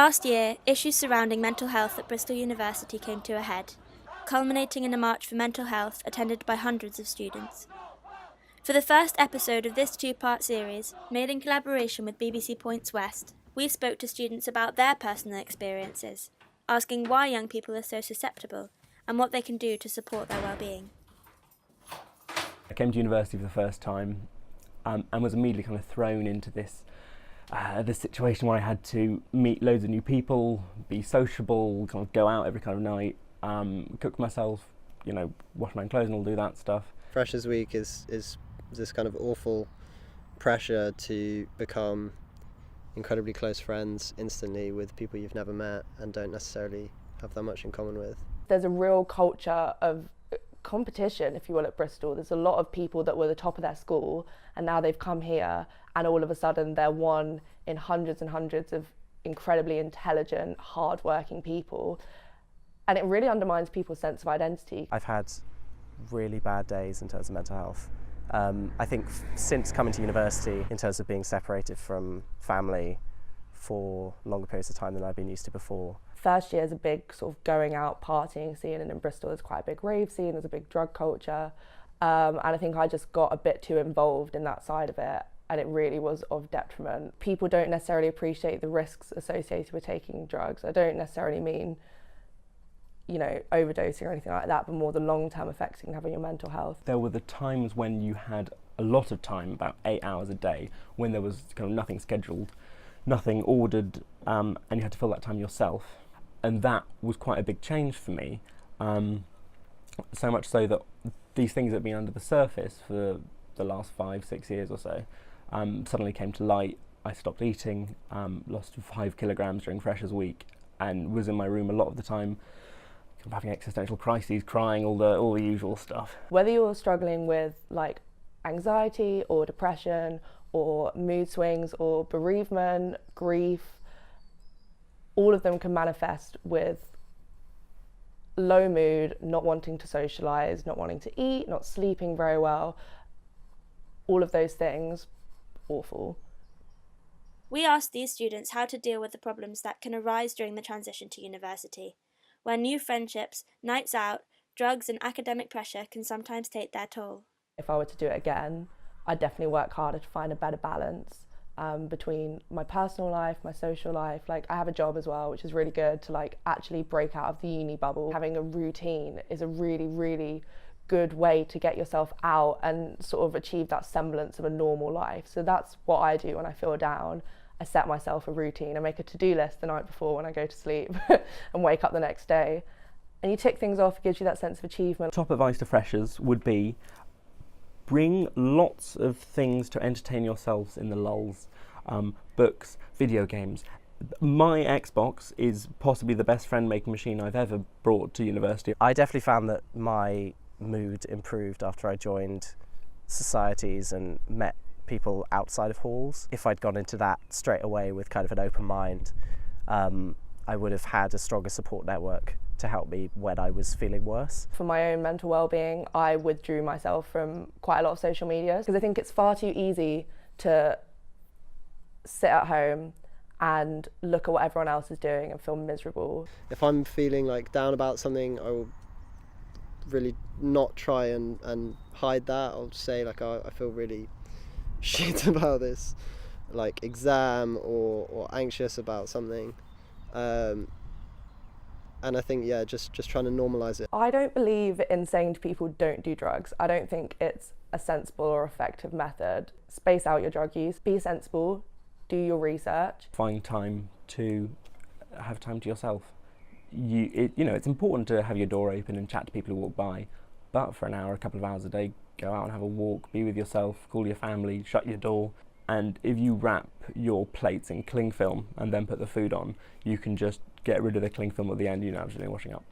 Last year, issues surrounding mental health at Bristol University came to a head, culminating in a march for mental health attended by hundreds of students. For the first episode of this two-part series, made in collaboration with BBC Points West, we spoke to students about their personal experiences, asking why young people are so susceptible and what they can do to support their well-being. I came to university for the first time and was immediately kind of thrown into this situation where I had to meet loads of new people, be sociable, kind of go out every kind of night, cook myself, wash my own clothes and all do that stuff. Freshers Week is this kind of awful pressure to become incredibly close friends instantly with people you've never met and don't necessarily have that much in common with. There's a real culture of competition, if you will, at Bristol. There's a lot of people that were the top of their school and now they've come here and all of a sudden they're one in hundreds and hundreds of incredibly intelligent, hard-working people. And it really undermines people's sense of identity. I've had really bad days in terms of mental health. I think since coming to university, in terms of being separated from family for longer periods of time than I've been used to before. First year is a big sort of going out partying scene, and in Bristol there's quite a big rave scene, there's a big drug culture, and I think I just got a bit too involved in that side of it, and it really was of detriment. People don't necessarily appreciate the risks associated with taking drugs. I don't necessarily mean overdosing or anything like that, but more the long-term effects it can have on your mental health. There were the times when you had a lot of time, about 8 hours a day, when there was kind of nothing scheduled, nothing ordered, and you had to fill that time yourself. And that was quite a big change for me, so much so that these things that have been under the surface for the last 5-6 years or so suddenly came to light. I stopped eating, lost 5 kilograms during Freshers Week, and was in my room a lot of the time, having existential crises, crying, all the usual stuff. Whether you're struggling with like anxiety or depression or mood swings or bereavement, grief, all of them can manifest with low mood, not wanting to socialise, not wanting to eat, not sleeping very well. All of those things, awful. We asked these students how to deal with the problems that can arise during the transition to university, where new friendships, nights out, drugs and academic pressure can sometimes take their toll. If I were to do it again, I'd definitely work harder to find a better balance between my personal life, my social life. Like, I have a job as well, which is really good to actually break out of the uni bubble. Having a routine is a really, really good way to get yourself out and sort of achieve that semblance of a normal life. So that's what I do when I feel down. I set myself a routine. I make a to-do list the night before when I go to sleep and wake up the next day. And you tick things off, it gives you that sense of achievement. Top advice to freshers would be bring lots of things to entertain yourselves in the lulls. Books, video games. My Xbox is possibly the best friend-making machine I've ever brought to university. I definitely found that my mood improved after I joined societies and met people outside of halls. If I'd gone into that straight away with kind of an open mind, I would have had a stronger support network to help me when I was feeling worse. For my own mental well-being, I withdrew myself from quite a lot of social media because I think it's far too easy to sit at home and look at what everyone else is doing and feel miserable. If I'm feeling down about something, I will really not try and hide that. I'll say I feel really shit about this exam or anxious about something, and I think just trying to normalise it. I don't believe in saying to people don't do drugs. I don't think it's a sensible or effective method. Space out your drug use, be sensible, do your research. Find time to have time to yourself. It's important to have your door open and chat to people who walk by, but for an hour, a couple of hours a day, go out and have a walk, be with yourself, call your family, shut your door. And if you wrap your plates in cling film and then put the food on, you can just get rid of the cling film at the end, absolutely washing up.